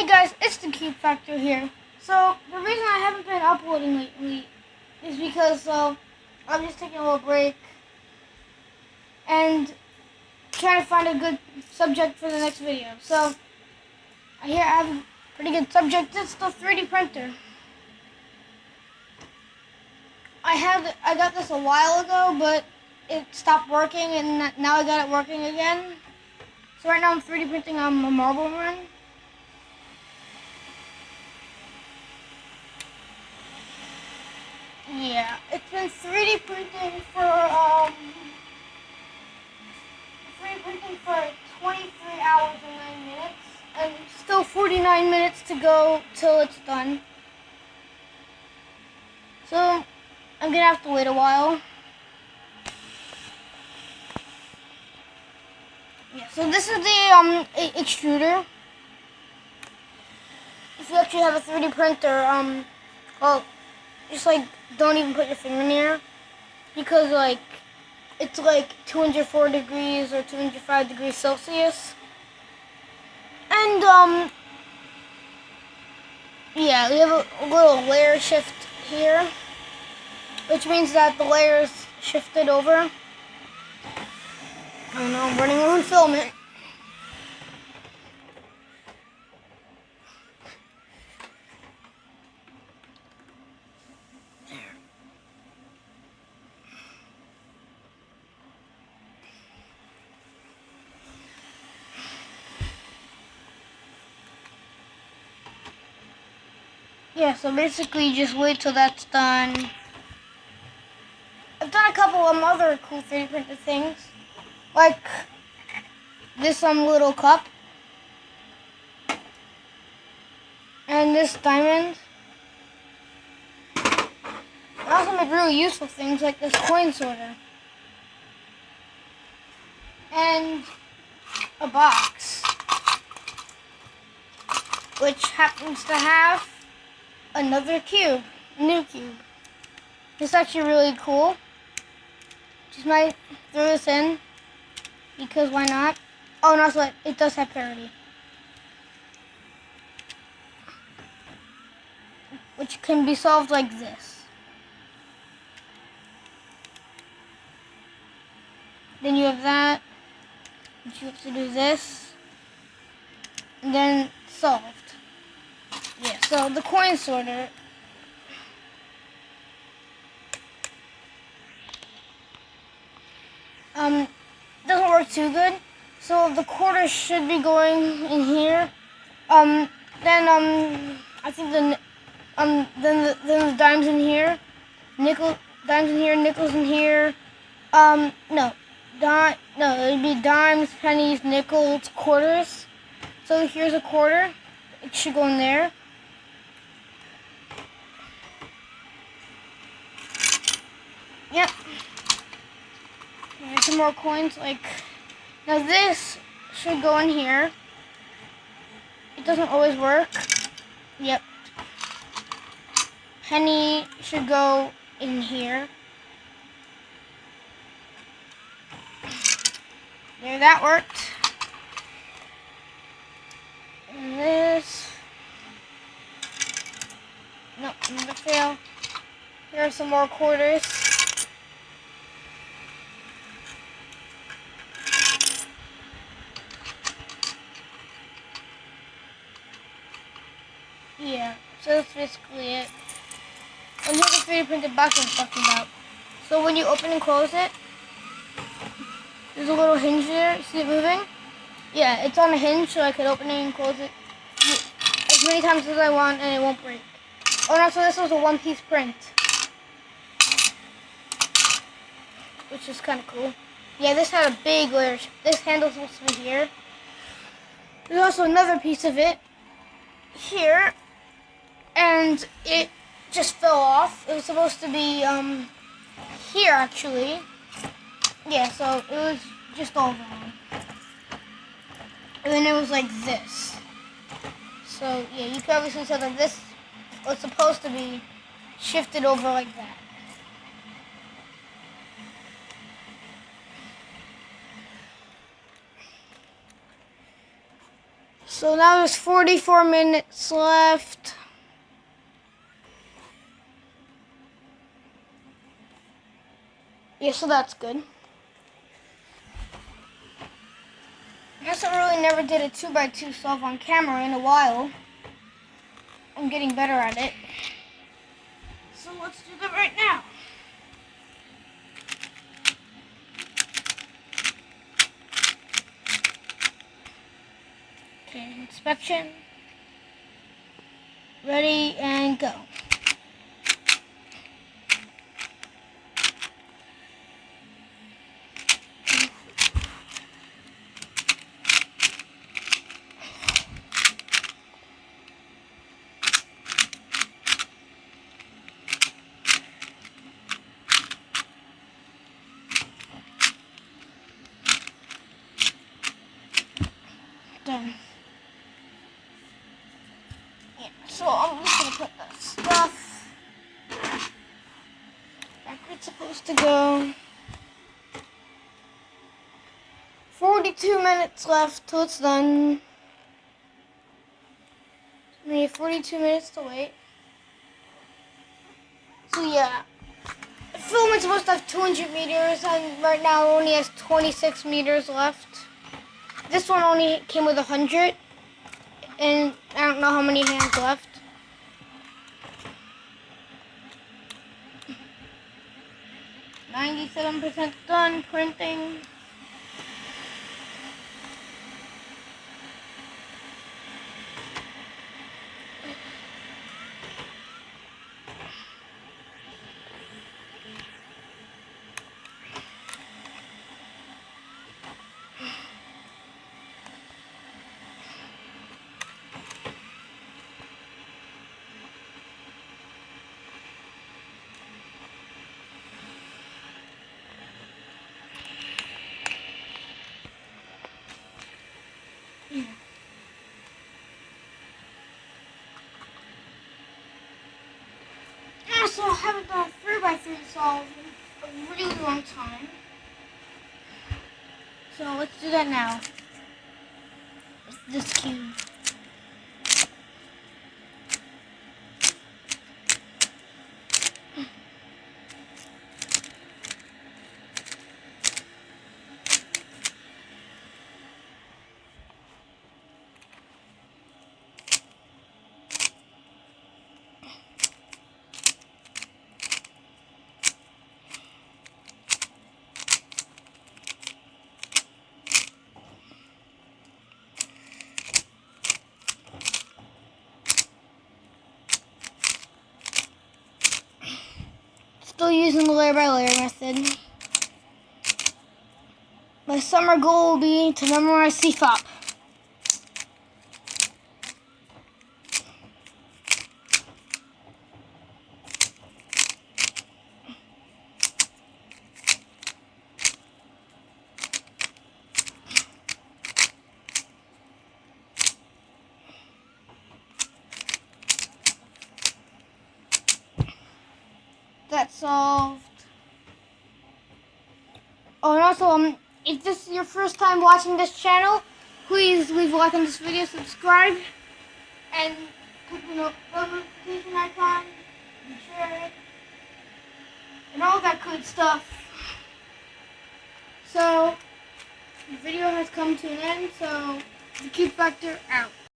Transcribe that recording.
Hey guys, it's the Cube Factor here. So the reason I haven't been uploading lately is because I'm just taking a little break and trying to find a good subject for the next video. So here I have a pretty good subject. It's the 3D printer. I got this a while ago, but it stopped working, and now I got it working again. So right now I'm 3D printing a marble run. Yeah, it's been 3D printing for 23 hours and 9 minutes, and still 49 minutes to go till it's done. So I'm gonna have to wait a while. Yeah, so this is the extruder. If you actually have a 3D printer, well, just like don't even put your finger near, because like it's like 204 degrees or 205 degrees Celsius, and yeah, we have a little layer shift here, which means that the layers shifted over. I don't know, I'm running on filament. Yeah, so basically you just wait till that's done. I've done a couple of other cool 3D printed things, like this little cup, and this diamond. I also made really useful things like this coin sorter, and a box, which happens to have another cube, new cube. This is actually really cool. Just might throw this in, because why not? Oh, and also it does have parity, which can be solved like this. Then you have that, which you have to do this, and then solved. Yeah, so the coin sorter, doesn't work too good. So the quarters should be going in here. I think then the dimes in here, dimes in here, nickels in here. No, it'd be dimes, pennies, nickels, quarters. So here's a quarter. It should go in there. Yep. There's some more coins. Now this should go in here. It doesn't always work. Yep. Penny should go in here. There, that worked. And this. No, another fail. Here are some more quarters. Yeah, so that's basically it. And here's the 3D printed box I'm talking about. So when you open and close it, there's a little hinge there. See it moving? Yeah, it's on a hinge, so I could open it and close it as many times as I want, and it won't break. Oh no, so this was a one-piece print, which is kind of cool. Yeah, this had a big layer. This handle's supposed to be here. There's also another piece of it here, and it just fell off. It was supposed to be here actually. Yeah, so it was just all wrong. And then it was like this. So yeah, you can obviously tell that this was supposed to be shifted over like that. So now there's 44 minutes left. Yeah, so that's good. I guess I really never did a 2x2 solve on camera in a while. I'm getting better at it. So let's do that right now. Okay, inspection. Ready and go. Done. Yeah, so I'm just gonna put that stuff back where it's supposed to go. 42 minutes left till it's done. We have 42 minutes to wait. So yeah, the film is supposed to have 200 meters, and right now it only has 26 meters left. This one only came with 100, and I don't know how many hands left. 97% done printing. So I haven't done a 3x3 solve in a really long time. So let's do that now. It's this cube. Still using the layer by layer method. My summer goal will be to memorize CFOP. That's solved. Oh, and also, if this is your first time watching this channel, please leave a like on this video, subscribe, and click the notification icon, and share it, and all that good stuff. So, the video has come to an end, so the Cube Factor out.